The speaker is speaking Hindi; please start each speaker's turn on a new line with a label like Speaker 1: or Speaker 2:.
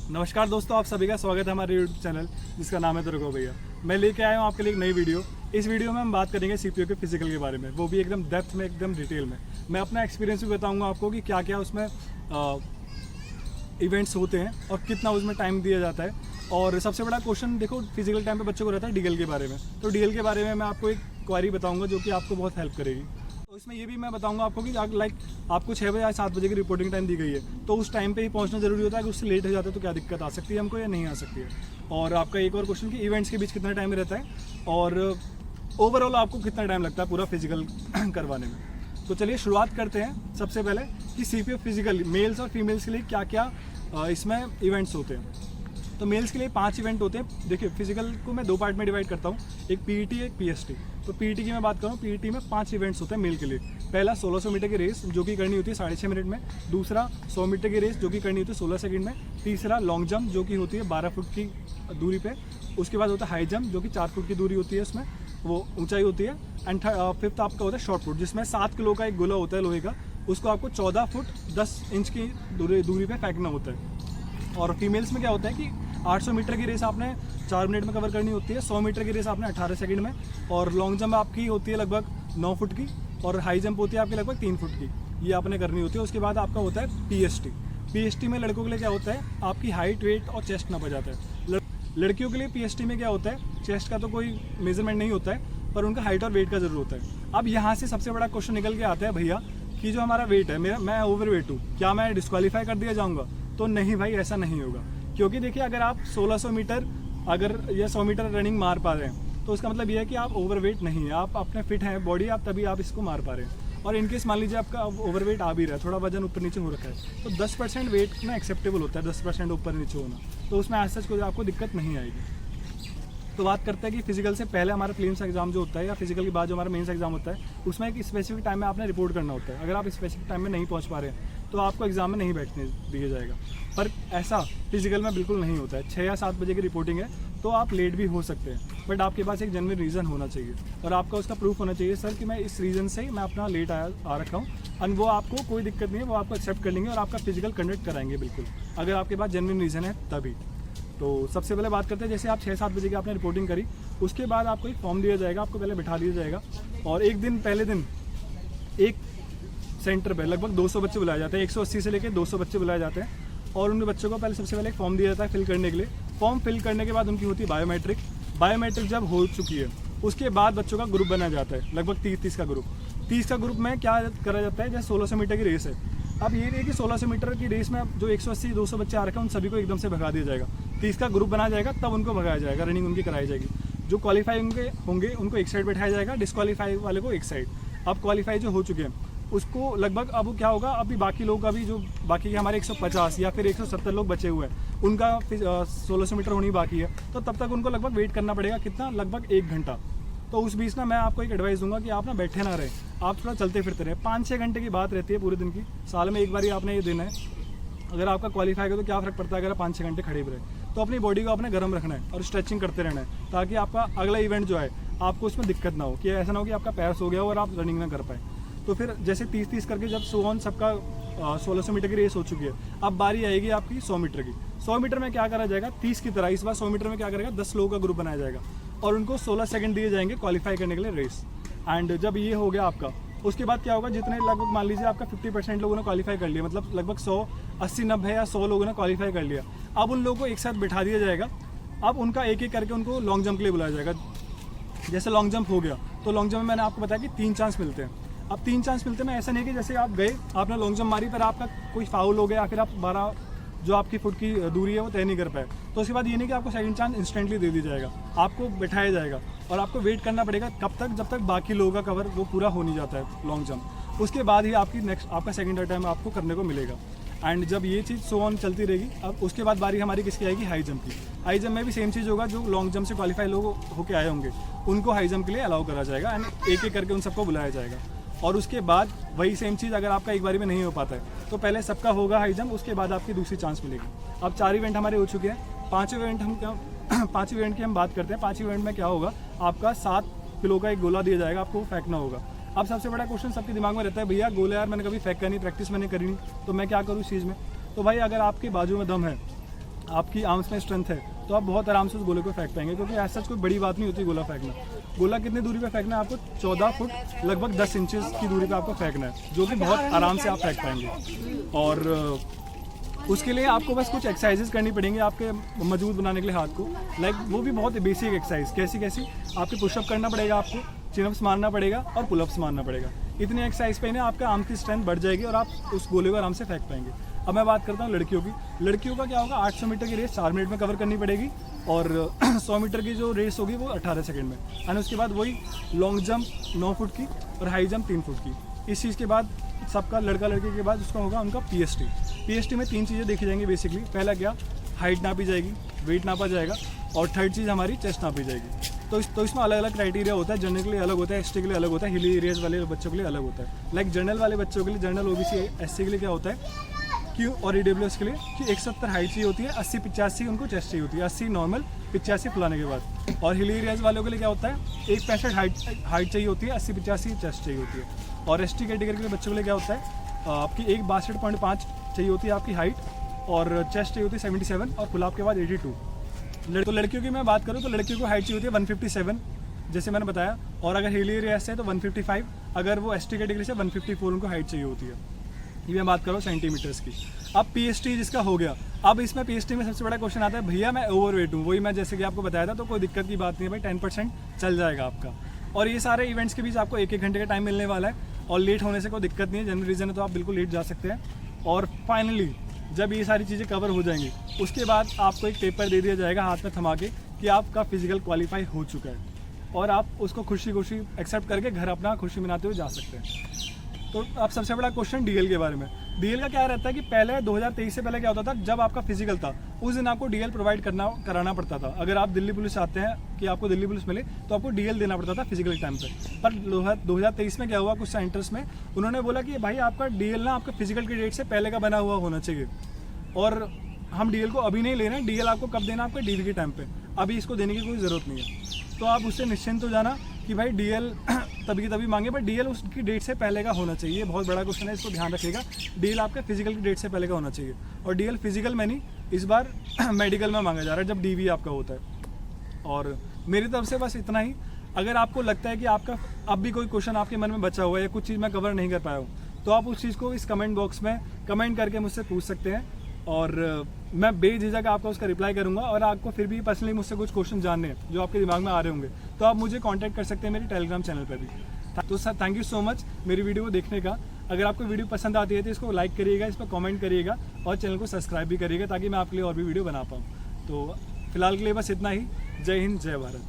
Speaker 1: नमस्कार दोस्तों, आप सभी का स्वागत है हमारे यूट्यूब चैनल जिसका नाम है दुर्गो भैया। मैं लेके आया हूँ आपके लिए एक नई वीडियो। इस वीडियो में हम बात करेंगे सीपीयू के फिजिकल के बारे में, वो भी एकदम डेप्थ में, एकदम डिटेल में। मैं अपना एक्सपीरियंस भी बताऊँगा आपको कि क्या क्या उसमें इवेंट्स होते हैं और कितना उसमें टाइम दिया जाता है। और सबसे बड़ा क्वेश्चन देखो फिजिकल टाइम पे बच्चों को रहता है डीएल के बारे में। तो डीएल के बारे में मैं आपको एक क्वेरी बताऊँगा जो कि आपको बहुत हेल्प करेगी। तो इसमें ये भी मैं बताऊंगा आपको कि लाइक आपको 6 बजे या 7 बजे की रिपोर्टिंग टाइम दी गई है, तो उस टाइम पे ही पहुंचना जरूरी होता है। अगर उससे लेट हो जाता है तो क्या दिक्कत आ सकती है हमको या नहीं आ सकती है। और आपका एक और क्वेश्चन कि इवेंट्स के बीच कितना टाइम रहता है और ओवरऑल आपको कितना टाइम लगता है पूरा फिजिकल करवाने में। तो चलिए शुरुआत करते हैं। सबसे पहले कि सीपीयू फिजिकल मेल्स और फीमेल्स के लिए क्या क्या इसमें इवेंट्स होते हैं। तो मेल्स के लिए 5 इवेंट होते हैं। देखिए फिजिकल को मैं 2 पार्ट में डिवाइड करता हूँ, एक पीईटी एक पीएसटी। तो पीईटी की मैं बात करूँ, पीईटी में 5 इवेंट्स होते हैं मेल के लिए। पहला 1600 मीटर की रेस जो कि करनी होती है 6.5 मिनट में। दूसरा 100 मीटर की रेस जो कि करनी होती है 16 सेकंड में। तीसरा लॉन्ग जंप जो कि होती है 12 फुट की दूरी पे। उसके बाद होता है हाई जंप जो कि 4 फुट की दूरी होती है, उसमें वो ऊंचाई होती है। एंड फिफ्थ आपका होता है शॉर्ट पुट जिसमें 7 किलो का एक गोला होता है लोहे का, उसको आपको 14 फुट 10 इंच की दूरी पे फेंकना होता है। और फीमेल्स में क्या होता है कि 800 मीटर की रेस आपने 4 मिनट में कवर करनी होती है, 100 मीटर की रेस आपने 18 सेकंड में, और लॉन्ग जंप आपकी होती है लगभग 9 फुट की, और हाई जंप होती है आपकी लगभग 3 फुट की। ये आपने करनी होती है। उसके बाद आपका होता है पीएसटी। पीएसटी में लड़कों के लिए क्या होता है, आपकी हाइट वेट और चेस्ट नापा जाता है। लड़कियों के लिए पीएसटी में क्या होता है, चेस्ट का तो कोई मेजरमेंट नहीं होता है, पर उनका हाइट और वेट का जरूर होता है। अब यहाँ से सबसे बड़ा क्वेश्चन निकल के आता है भैया कि जो हमारा वेट है, मैं ओवर वेट हूँ, क्या मैं डिस्क्वालीफाई कर दिया जाऊँगा? तो नहीं भाई, ऐसा नहीं होगा। क्योंकि देखिए अगर आप 1600 मीटर अगर या 100 मीटर रनिंग मार पा रहे हैं तो उसका मतलब ये है कि आप ओवरवेट नहीं है, आप अपने फिट हैं बॉडी, आप तभी आप इसको मार पा रहे हैं। और इनकेस मान लीजिए आपका ओवरवेट आ भी रहा है, थोड़ा वजन ऊपर नीचे हो रखा है, तो 10% वेट में एक्सेप्टेबल होता है, 10% ऊपर नीचे होना, तो उसमें ऐसा कोई आपको दिक्कत नहीं आएगी। तो बात करते हैं कि फिजिकल से पहले हमारा प्रीलिम्स एग्जाम जो होता है या फिजिकल के बाद जो हमारा मेंस एग्जाम होता है, उसमें एक स्पेसिफिक टाइम में आपने रिपोर्ट करना होता है। अगर आप स्पेसिफिक टाइम में नहीं पहुंच पा रहे हैं तो आपको एग्जाम में नहीं बैठने दिया जाएगा। पर ऐसा फिजिकल में बिल्कुल नहीं होता है। 6 या 7 बजे की रिपोर्टिंग है तो आप लेट भी हो सकते हैं, बट आपके पास एक जेन्युइन रीज़न होना चाहिए और आपका उसका प्रूफ होना चाहिए, सर कि मैं इस रीज़न से मैं अपना लेट आ रखा हूँ। एंड वो आपको कोई दिक्कत नहीं है, वो आपको एक्सेप्ट कर लेंगे और आपका फिजिकल कंडक्ट कराएंगे बिल्कुल, अगर आपके पास जेन्युइन रीज़न है तभी। तो सबसे पहले बात करते हैं, जैसे आप 6-7 बजे की आपने रिपोर्टिंग करी, उसके बाद आपको एक फॉर्म दिया जाएगा, आपको पहले बिठा दिया जाएगा और एक दिन पहले दिन एक सेंटर पे लगभग 200 बच्चे बुलाए जाते हैं, 180 से लेकर 200 बच्चे बुलाए जाते हैं। और उन बच्चों को पहले सबसे पहले एक फॉर्म दिया जाता है फिल करने के लिए। फॉर्म फिल करने के बाद उनकी होती है बायोमेट्रिक जब हो चुकी है उसके बाद बच्चों का ग्रुप बनाया जाता है, लगभग 30 का ग्रुप। 30 का ग्रुप में क्या करा जाता है, जैसे 1600 मीटर की रेस है। अब ये नहीं कि 1600 मीटर की रेस में जो 180-200 बच्चे आ रखे हैं उन सभी को एकदम से भगा दिया जाएगा। 30 का ग्रुप बनाया जाएगा, तब उनको भगाया जाएगा, रनिंग उनकी कराई जाएगी। जो क्वालिफाई होंगे उनको एक साइड बैठाया जाएगा, डिस्क्वालीफाई वाले को एक साइड। अब क्वालिफाई जो हो चुके हैं उसको लगभग अब क्या होगा, अभी बाकी लोग का भी जो बाकी के हमारे 150 या फिर 170 लोग बचे हुए हैं, उनका 1600 मीटर होनी बाकी है, तो तब तक उनको लगभग वेट करना पड़ेगा। कितना? लगभग 1 घंटा। तो उस बीच ना मैं आपको एक एडवाइस दूंगा कि आप ना बैठे ना रहें, आप थोड़ा चलते फिरते रहें। 5-6 घंटे की बात रहती है पूरे दिन की, साल में एक बार ही आपने ये देना है। अगर आपका क्वालिफाई हो तो क्या फ़र्क पड़ता है अगर आप 5-6 घंटे खड़े भी रहे। तो अपनी बॉडी को आपने गर्म रखना है और स्ट्रेचिंग करते रहना है, ताकि आपका अगला इवेंट जो है आपको उसमें दिक्कत ना हो, कि ऐसा ना हो कि आपका पैर सो गया हो और आप रनिंग ना कर पाए। तो फिर जैसे 30-30 करके जब सोन सबका 1600 मीटर की रेस हो चुकी है, अब बारी आएगी आपकी 100 मीटर की। 100 मीटर में क्या करा जाएगा, 30 की तरह इस बार 100 मीटर में क्या करेगा, 10 लोगों का ग्रुप बनाया जाएगा और उनको 16 सेकंड दिए जाएंगे क्वालिफाई करने के लिए रेस। एंड जब ये हो गया आपका, उसके बाद क्या होगा, जितने लगभग मान लीजिए आपका 50% लोगों ने क्वालिफाई कर लिया, मतलब लगभग 180-90 या 100 लोगों ने क्वालिफाई कर लिया। अब उन लोगों को एक साथ बिठा दिया जाएगा। अब उनका एक एक करके उनको लॉन्ग जंप के लिए बुलाया जाएगा। जैसे लॉन्ग जंप हो गया तो लॉन्ग जंप में मैंने आपको बताया कि 3 चांस मिलते हैं। अब 3 चांस मिलते हैं, ऐसा नहीं कि जैसे आप गए, आपने लॉन्ग जंप मारी पर आपका कोई फाउल हो गया या फिर आप 12 जो आपकी फुट की दूरी है वो तय नहीं कर पाए, तो उसके बाद ये नहीं कि आपको सेकंड चांस इंस्टेंटली दे दिया जाएगा, आपको बैठाया जाएगा और आपको वेट करना पड़ेगा कब तक, जब तक बाकी लोगों का कवर वो पूरा हो नहीं जाता है लॉन्ग जंप। उसके बाद ही आपका सेकंड अटेम्प्ट आपको करने को मिलेगा। एंड जब ये चीज़ सो ऑन चलती रहेगी, अब उसके बाद बारी हमारी किसकी आएगी, हाई जंप की। हाई जंप में भी सेम चीज़ होगा, जो लॉन्ग जंप से क्वालिफाई लोग होकर आए होंगे उनको हाई जंप के लिए अलाउ करा जाएगा एंड एक एक करके उन सबको बुलाया जाएगा। और उसके बाद वही सेम चीज़ अगर आपका एक बारी में नहीं हो पाता है तो पहले सबका होगा हाई जंप, उसके बाद आपकी दूसरी चांस मिलेगी। अब 4 इवेंट हमारे हो चुके हैं। 5 इवेंट की हम बात करते हैं। 5 इवेंट में क्या होगा, आपका 7 किलो का एक गोला दिया जाएगा, आपको वो फेंकना होगा। अब सबसे बड़ा क्वेश्चन सबके दिमाग में रहता है, भैया गोला यार मैंने कभी फेंका नहीं, प्रैक्टिस मैंने करी नहीं, तो मैं क्या करूँ इस चीज़ में। तो भाई अगर आपके बाजू में दम है आपकी आर्म्स में स्ट्रेंथ है तो आप बहुत आराम से उस गोले को फेंक पाएंगे, क्योंकि ऐसा कोई बड़ी बात नहीं होती गोला फेंकना। गोला कितनी दूरी पे फेंकना है आपको? 14 फुट लगभग 10 इंचेस की दूरी पे आपको फेंकना है, जो कि बहुत आराम से आप फेंक पाएंगे। और उसके लिए आपको बस कुछ एक्सरसाइजेस करनी पड़ेंगी आपके मजबूत बनाने के लिए हाथ को। लाइक वो भी बहुत बेसिक एक्सरसाइज, कैसी आपके पुशअप करना पड़ेगा, आपको चिनअप्स मारना पड़ेगा और पुलअप्स मारना पड़ेगा। इतनी एक्सरसाइज पे ना आपका आर्म की स्ट्रेंथ बढ़ जाएगी और आप उस गोले को आराम से फेंक पाएंगे। अब मैं बात करता हूँ लड़कियों की। लड़कियों का क्या होगा, 800 मीटर की रेस 4 मिनट में कवर करनी पड़ेगी और 100 मीटर की जो रेस होगी वो 18 सेकंड में, और उसके बाद वही लॉन्ग जंप 9 फुट की और हाई जंप 3 फुट की। इस चीज़ के बाद सबका लड़का लड़की के बाद उसका होगा उनका पीएसटी में 3 चीज़ें देखी जाएंगी बेसिकली। पहला क्या, हाइट नापी जाएगी, वेट नापा जाएगा, और थर्ड चीज़ हमारी चेस्ट नापी जाएगी। तो इसमें अलग अलग क्राइटेरिया होता है। जनरल के लिए अलग होता है, एसटी के लिए अलग होता है, हिली एरियाज वाले बच्चों के लिए अलग होता है। लाइक जनरल वाले बच्चों के लिए, जनरल ओबीसी एससी के लिए क्या होता है क्यू और ईडब्ल्यूएस के लिए कि 170 हाइट चाहिए होती है, 80-85 उनको चेस्ट चाहिए होती है, 80 नॉर्मल, 85 फुलाने के बाद। और हिली एरियाज वालों के लिए क्या होता है, 165 हाइट चाहिए होती है, 80-85 चेस्ट चाहिए होती है। और एसटी कैटेगरी के बच्चों के लिए क्या होता है, आपकी 162.5 चाहिए होती है आपकी हाइट, और चेस्ट चाहिए होती है 77, और पुलअप के बाद 82। तो लड़कियों की मैं बात करूँ तो लड़कियों को हाइट चाहिए होती है 157 जैसे मैंने बताया, और अगर हिली एरिया से है तो 155, अगर वो एसटी कैटेगरी से 154 उनको हाइट चाहिए होती है। ये मैं बात करूँ सेंटीमीटर्स की। अब पीएसटी जिसका हो गया, अब इसमें पीएसटी में सबसे बड़ा क्वेश्चन आता है, भैया मैं ओवरवेट हूँ। वही मैं जैसे कि आपको बताया था, तो कोई दिक्कत की बात नहीं है भाई, 10% चल जाएगा आपका। और ये सारे इवेंट्स के बीच आपको 1-1 घंटे का टाइम मिलने वाला है, और लेट होने से कोई दिक्कत नहीं है। जनरल रीज़न है तो आप बिल्कुल लेट जा सकते हैं। और फाइनली जब ये सारी चीज़ें कवर हो जाएंगी, उसके बाद आपको एक पेपर दे दिया जाएगा हाथ में थमा के कि आपका फिजिकल क्वालिफाई हो चुका है, और आप उसको खुशी खुशी एक्सेप्ट करके घर अपना खुशी मनाते हुए जा सकते हैं। तो अब सबसे बड़ा क्वेश्चन डीएल के बारे में। डीएल का क्या रहता है कि पहले 2023 से पहले क्या होता था, जब आपका फिजिकल था उस दिन आपको डीएल प्रोवाइड कराना पड़ता था। अगर आप दिल्ली पुलिस चाहते हैं कि आपको दिल्ली पुलिस मिले तो आपको डीएल देना पड़ता था फिजिकल टाइम पे। पर 2023 में क्या हुआ, कुछ सेंटर्स में उन्होंने बोला कि भाई आपका डीएल ना आपका फिजिकल की डेट से पहले का बना हुआ होना चाहिए, और हम डीएल को अभी नहीं ले रहे हैं। डीएल आपको कब देना, आपके डीवी के टाइम पे, अभी इसको देने की कोई ज़रूरत नहीं है। तो आप उससे निश्चिंत हो जाना कि भाई डीएल तभी की तभी मांगे, बट डीएल उसकी डेट से पहले का होना चाहिए। ये बहुत बड़ा क्वेश्चन है, इसको ध्यान रखिएगा। डीएल आपके फिजिकल की डेट से पहले का होना चाहिए, और डीएल फिजिकल में नहीं, इस बार मेडिकल में मांगा जा रहा है जब डीवी आपका होता है। और मेरी तरफ से बस इतना ही। अगर आपको लगता है कि आपका अब भी कोई क्वेश्चन आपके मन में बचा हुआ है या कुछ चीज़ मैं कवर नहीं कर पाया हूँ, तो आप उस चीज़ को इस कमेंट बॉक्स में कमेंट करके मुझसे पूछ सकते हैं, और मैं बेझिझक आपका उसका रिप्लाई करूंगा। और आपको फिर भी पर्सनली मुझसे कुछ क्वेश्चन जानने हैं जो आपके दिमाग में आ रहे होंगे, तो आप मुझे कांटेक्ट कर सकते हैं मेरे टेलीग्राम चैनल पर भी। तो sir thank you so much मेरी वीडियो को देखने का। अगर आपको वीडियो पसंद आती है तो इसको लाइक करिएगा, इस पर कमेंट करिएगा, और चैनल को सब्सक्राइब भी करिएगा, ताकि मैं आपके लिए और भी वीडियो बना पाऊँ। तो फिलहाल के लिए बस इतना ही। जय हिंद, जय भारत।